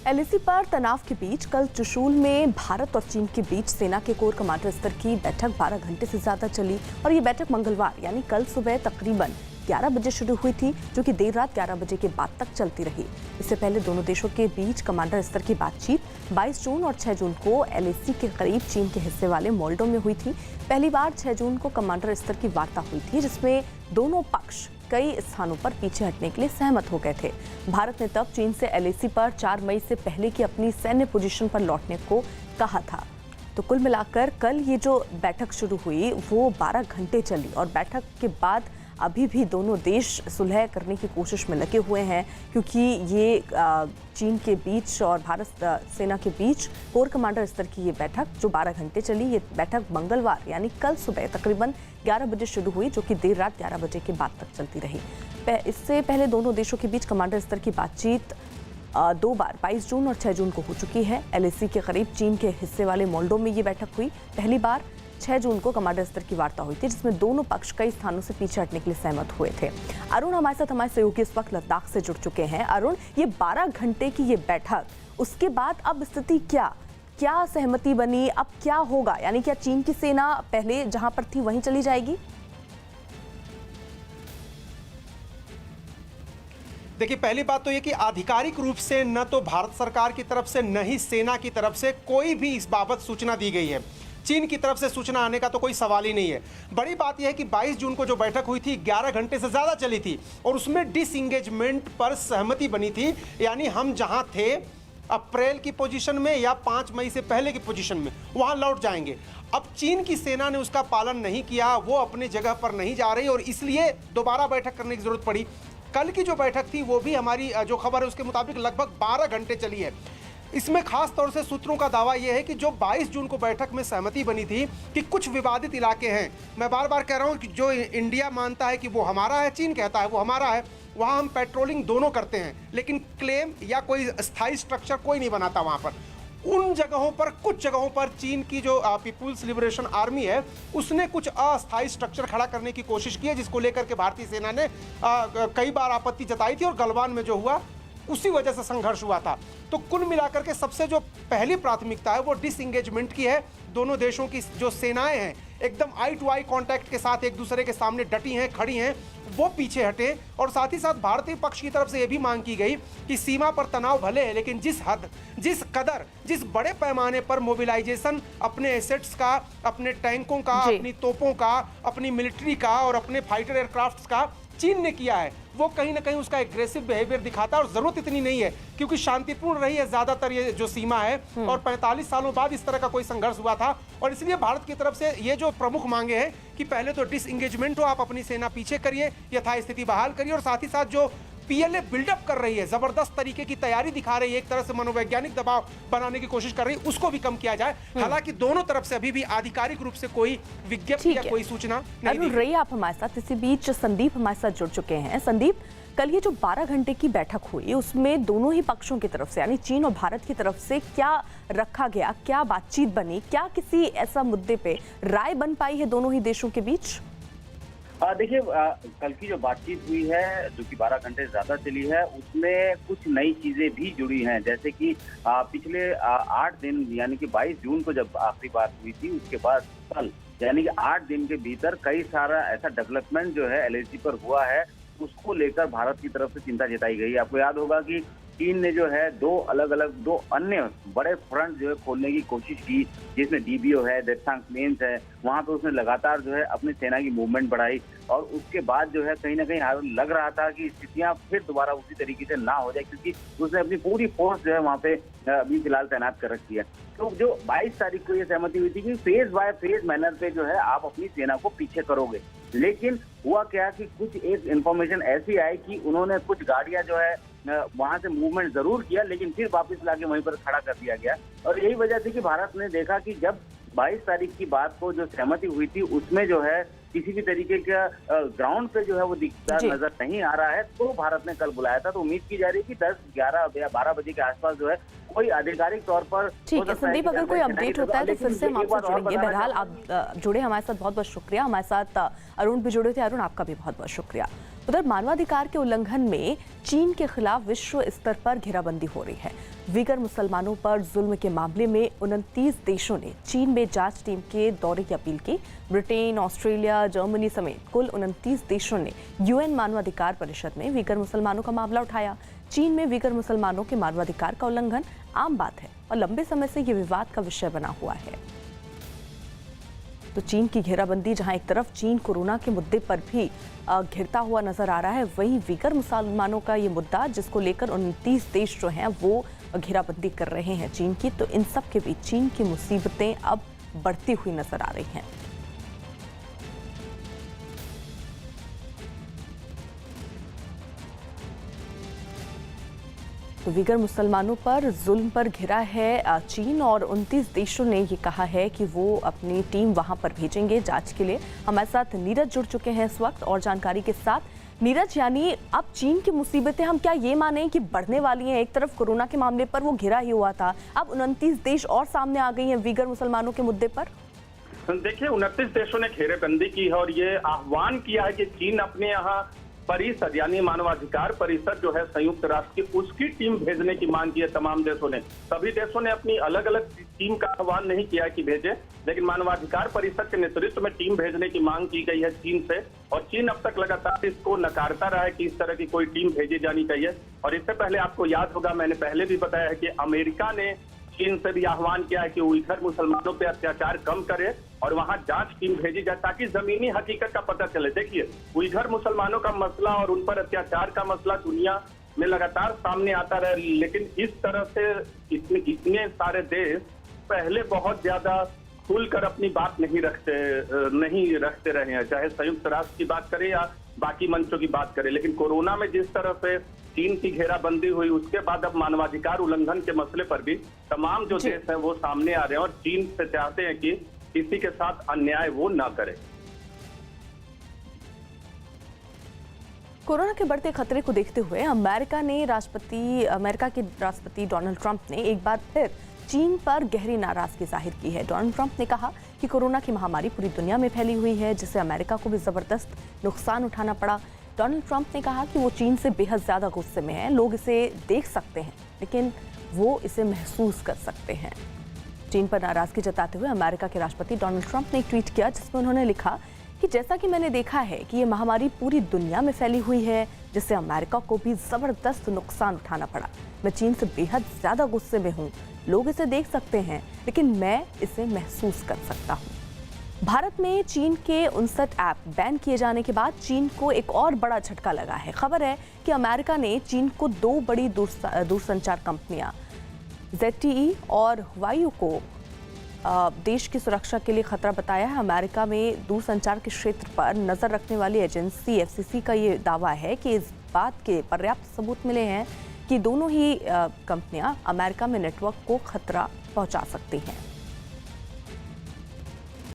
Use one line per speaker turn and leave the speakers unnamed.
LAC पर तनाव के बीच कल चुशूल में भारत और चीन के बीच सेना के कोर कमांडर स्तर की बैठक 12 घंटे से ज्यादा चली और ये बैठक मंगलवार यानी कल सुबह तकरीबन 11 बजे शुरू हुई थी, जो कि देर रात 11 बजे के बाद तक चलती रही। इससे पहले दोनों देशों के बीच कमांडर स्तर की बातचीत 22 जून और 6 जून को एलएसी के करीब चीन के हिस्से वाले मोल्डो में हुई थी। पहली बार 6 जून को कमांडर स्तर की वार्ता हुई थी, जिसमें दोनों पक्ष कई स्थानों पर पीछे हटने के लिए सहमत हो गए थे। भारत ने तब चीन से एलएसी पर 4 मई से पहले की अपनी सैन्य पोजीशन पर लौटने को कहा था। तो कुल मिलाकर कल ये जो बैठक शुरू हुई वो 12 घंटे चली और बैठक के बाद अभी भी दोनों देश सुलह करने की कोशिश में लगे हुए हैं, क्योंकि ये चीन के बीच और भारत सेना के बीच कोर कमांडर स्तर की ये बैठक जो 12 घंटे चली, ये बैठक मंगलवार यानी कल सुबह तकरीबन 11 बजे शुरू हुई, जो कि देर रात 11 बजे के बाद तक चलती रही। इससे पहले दोनों देशों के बीच कमांडर स्तर की बातचीत 2 बार 22 जून और 6 जून को हो चुकी है। एलएसी के करीब चीन के हिस्से वाले मोल्डो में ये बैठक हुई। पहली बार 6 जून को कमांडर स्तर की वार्ता हुई थी, जिसमें दोनों पक्ष कई स्थानों से पीछे हटने के लिए सहमत हुए थे। अरुण हमारे सहयोगी इस वक्त लद्दाख से जुड़ चुके हैं। अरुण, ये 12 घंटे की ये बैठक, उसके बाद अब स्थिति क्या सहमति बनी, अब क्या होगा? यानी क्या चीन की सेना पहले जहां पर थी वहीं चली जाएगी?
देखिए, पहली बात तो ये कि आधिकारिक रूप से न तो भारत सरकार की तरफ से न ही सेना की तरफ से कोई भी इस बाबत सूचना दी गई है। चीन की तरफ से सूचना आने का तो कोई सवाल ही नहीं है। बड़ी बात यह है कि 22 जून को जो बैठक हुई थी 11 घंटे से ज़्यादा चली थी और उसमें डिसएंगेजमेंट पर सहमति बनी थी, यानी हम जहां थे अप्रैल की पोजीशन में या 5 मई से पहले की पोजीशन में वहां लौट जाएंगे। अब चीन की सेना ने उसका पालन नहीं किया, वो अपनी जगह पर नहीं जा रही और इसलिए दोबारा बैठक करने की जरूरत पड़ी। कल की जो बैठक थी वो भी हमारी जो खबर है उसके मुताबिक लगभग 12 घंटे चली है। इसमें खास तौर से सूत्रों का दावा यह है कि जो 22 जून को बैठक में सहमति बनी थी कि कुछ विवादित इलाके हैं, मैं बार बार कह रहा हूं कि जो इंडिया मानता है कि वो हमारा है, चीन कहता है वो हमारा है, वहां हम पेट्रोलिंग दोनों करते हैं, लेकिन क्लेम या कोई स्थायी स्ट्रक्चर कोई नहीं बनाता वहां पर। उन जगहों पर, कुछ जगहों पर चीन की जो पीपुल्स लिबरेशन आर्मी है उसने कुछ अस्थायी स्ट्रक्चर खड़ा करने की कोशिश की है, जिसको लेकर के भारतीय सेना ने कई बार आपत्ति जताई थी और गलवान में जो हुआ उसी वजह से संघर्ष हुआ था। तो कुल मिलाकर के सबसे जो पहली प्राथमिकता है वो डिसएंगेजमेंट की है। दोनों देशों की जो सेनाएं हैं एकदम आई टू आई कांटेक्ट के साथ एक दूसरे के सामने डटी हैं, खड़ी हैं, वो पीछे हटे। और साथ ही साथ भारतीय पक्ष की तरफ से यह भी मांग की गई कि सीमा पर तनाव भले है, लेकिन जिस हद, जिस कदर, जिस बड़े पैमाने पर मोबिलाइजेशन अपने एसेट्स का, अपने टैंकों का, अपनी तोपों का, अपनी मिलिट्री का और अपने फाइटर एयरक्राफ्ट्स का चीन ने किया है, वो कहीं ना कहीं उसका एग्रेसिव बिहेवियर दिखाता है। और जरूरत इतनी नहीं है क्योंकि शांतिपूर्ण रही है ज्यादातर ये जो सीमा है और 45 सालों बाद इस तरह का कोई संघर्ष हुआ था। और इसलिए भारत की तरफ से ये जो प्रमुख मांगे हैं कि पहले तो डिसएंगेजमेंट हो, आप अपनी सेना पीछे करिए, यथास्थिति बहाल करिए, और साथ ही साथ जो पीएलए बिल्डअप कर रही है, जबरदस्त तरीके की तैयारी दिखा रही है, एक तरह से मनोवैज्ञानिक दबाव बनाने की कोशिश कर रही है, उसको भी कम किया जाए। हालांकि दोनों तरफ से अभी भी आधिकारिक रूप से कोई विज्ञप्ति या कोई सूचना नहीं दी गई।
आप हमारे साथ, इसी बीच संदीप हमारे साथ जुड़ चुके हैं। संदीप, कल ये जो 12 घंटे की बैठक हुई उसमें दोनों ही पक्षों की तरफ से यानी चीन और भारत की तरफ से क्या रखा गया, क्या बातचीत बनी, क्या किसी ऐसा मुद्दे पे राय बन पाई है दोनों ही देशों के बीच?
देखिए, कल की जो बातचीत हुई है जो कि 12 घंटे ज्यादा चली है, उसमें कुछ नई चीजें भी जुड़ी हैं। जैसे कि पिछले 8 दिन यानी कि 22 जून को जब आखिरी बात हुई थी, उसके बाद कल यानी कि 8 दिन के भीतर कई सारा ऐसा डेवलपमेंट जो है एलएसी पर हुआ है, उसको लेकर भारत की तरफ से चिंता जताई गई। आपको याद होगा कि चीन ने जो है दो अन्य बड़े फ्रंट जो है खोलने की कोशिश की, जिसमें डीबीओ है, देप्सांग प्लेन्स है, वहां पे उसने लगातार जो है अपनी सेना की मूवमेंट बढ़ाई। और उसके बाद जो है कहीं ना कहीं लग रहा था कि स्थितियां फिर दोबारा उसी तरीके से ना हो जाए, क्योंकि उसने अपनी पूरी फोर्स जो है वहां पे अभी फिलहाल तैनात कर रखी है। तो जो 22 तारीख को ये सहमति हुई थी कि फेज बाय फेज मैनर पे जो है आप अपनी सेना को पीछे करोगे, लेकिन हुआ क्या कि कुछ एक इंफॉर्मेशन ऐसी आई कि उन्होंने कुछ गाड़ियां जो है वहां से मूवमेंट जरूर किया, लेकिन फिर वापस लाके वहीं पर खड़ा कर दिया गया। और यही वजह थी कि भारत ने देखा कि जब 22 तारीख की बात को जो सहमति हुई थी उसमें जो है किसी भी तरीके का ग्राउंड पे जो है वो दिखता नजर नहीं आ रहा है, तो भारत ने कल बुलाया था। तो उम्मीद की जा रही है कि 10, 11 या 12 बजे के आसपास जो है कोई आधिकारिक तौर पर।
ठीक है संदीप, अगर कोई अपडेट होता है तो फिर से हम आपसे जुड़ेंगे। बहरहाल आप जुड़े हमारे साथ, बहुत बहुत शुक्रिया। हमारे साथ अरुण भी जुड़े थे। अरुण, आपका भी बहुत बहुत शुक्रिया। उधर मानवाधिकार के उल्लंघन में चीन के खिलाफ विश्व स्तर पर घेराबंदी हो रही है। वीगर मुसलमानों पर जुल्म के मामले में 29 देशों ने चीन में जांच टीम के दौरे की अपील की। ब्रिटेन, ऑस्ट्रेलिया, जर्मनी समेत कुल 29 देशों ने यूएन मानवाधिकार परिषद में वीगर मुसलमानों का मामला उठाया। चीन में वीगर मुसलमानों के मानवाधिकार का उल्लंघन आम बात है और लंबे समय से ये विवाद का विषय बना हुआ है। तो चीन की घेराबंदी जहां एक तरफ चीन कोरोना के मुद्दे पर भी घिरता हुआ नजर आ रहा है, वहीं वीगर मुसलमानों का ये मुद्दा जिसको लेकर 29 देश जो हैं वो घेराबंदी कर रहे हैं चीन की, तो इन सब के बीच चीन की मुसीबतें अब बढ़ती हुई नजर आ रही हैं। तो वीगर मुसलमानों पर जुल्म पर घिरा है चीन और 29 देशों ने ये कहा है कि वो अपनी टीम वहां पर भेजेंगे जांच के लिए। हमारे साथ नीरज जुड़ चुके हैं इस वक्त और जानकारी के साथ। नीरज, यानी अब चीन की मुसीबतें हम क्या ये माने कि बढ़ने वाली हैं? एक तरफ कोरोना के मामले पर वो घिरा ही हुआ था, अब 29 देश और सामने आ गई हैं वीगर मुसलमानों के मुद्दे पर।
देखिए, 29 देशों ने घेरेबंदी की है और ये आह्वान किया है कि चीन अपने यहाँ परिषद यानी मानवाधिकार परिषद जो है संयुक्त राष्ट्र की, उसकी टीम भेजने की मांग की है तमाम देशों ने। सभी देशों ने अपनी अलग अलग टीम का आह्वान नहीं किया कि भेजे, लेकिन मानवाधिकार परिषद के नेतृत्व में टीम भेजने की मांग की गई है चीन से। और चीन अब तक लगातार इसको नकारता रहा है कि इस तरह की कोई टीम भेजी जानी चाहिए। और इससे पहले आपको याद होगा, मैंने पहले भी बताया है कि अमेरिका ने चीन से भी आह्वान किया है कि उइगर मुसलमानों पे अत्याचार कम करे और वहां जांच टीम भेजी जाए ताकि जमीनी हकीकत का पता चले। देखिए, उइगर मुसलमानों का मसला और उन पर अत्याचार का मसला दुनिया में लगातार सामने आता रहा, लेकिन इस तरह से इतने सारे देश पहले बहुत ज्यादा खुलकर अपनी बात नहीं रखते रहे हैं, चाहे संयुक्त राष्ट्र की बात करें या बाकी मंचों की बात करें। लेकिन कोरोना में जिस तरह से चीन की घेराबंदी हुई, उसके बाद अब मानवाधिकार उल्लंघन के मसले पर भी तमाम जो देश हैं वो सामने आ रहे हैं और चीन से चाहते हैं कि किसी के साथ अन्याय वो ना करे।
कोरोना के बढ़ते खतरे को देखते हुए अमेरिका के राष्ट्रपति डोनाल्ड ट्रंप ने एक बार फिर चीन पर गहरी नाराजगी जाहिर की है। डोनाल्ड ट्रंप ने कहा कि कोरोना की महामारी पूरी दुनिया में फैली हुई है, जिससे अमेरिका को भी जबरदस्त नुकसान उठाना पड़ा। डोनाल्ड ट्रंप ने कहा कि वो चीन से बेहद ज्यादा गुस्से में हैं। लोग इसे देख सकते हैं लेकिन वो इसे महसूस कर सकते हैं। चीन पर नाराजगी जताते हुए अमेरिका के राष्ट्रपति डोनाल्ड ट्रंप ने एक ट्वीट किया जिसमें उन्होंने लिखा कि जैसा कि मैंने देखा है कि ये महामारी पूरी दुनिया में फैली हुई है, जिससे अमेरिका को भी जबरदस्त नुकसान उठाना पड़ा। मैं चीन से बेहद ज्यादा गुस्से में हूँ। लोग इसे देख सकते हैं लेकिन मैं इसे महसूस कर सकता हूँ। भारत में चीन के 59 ऐप बैन किए जाने के बाद चीन को एक और बड़ा झटका लगा है। खबर है कि अमेरिका ने चीन को 2 बड़ी दूरसंचार कंपनियां ZTE और हुआई को देश की सुरक्षा के लिए खतरा बताया है। अमेरिका में दूरसंचार के क्षेत्र पर नजर रखने वाली एजेंसी FCC का ये दावा है कि इस बात के पर्याप्त सबूत मिले हैं कि दोनों ही कंपनियां अमेरिका में नेटवर्क को खतरा पहुंचा सकती हैं।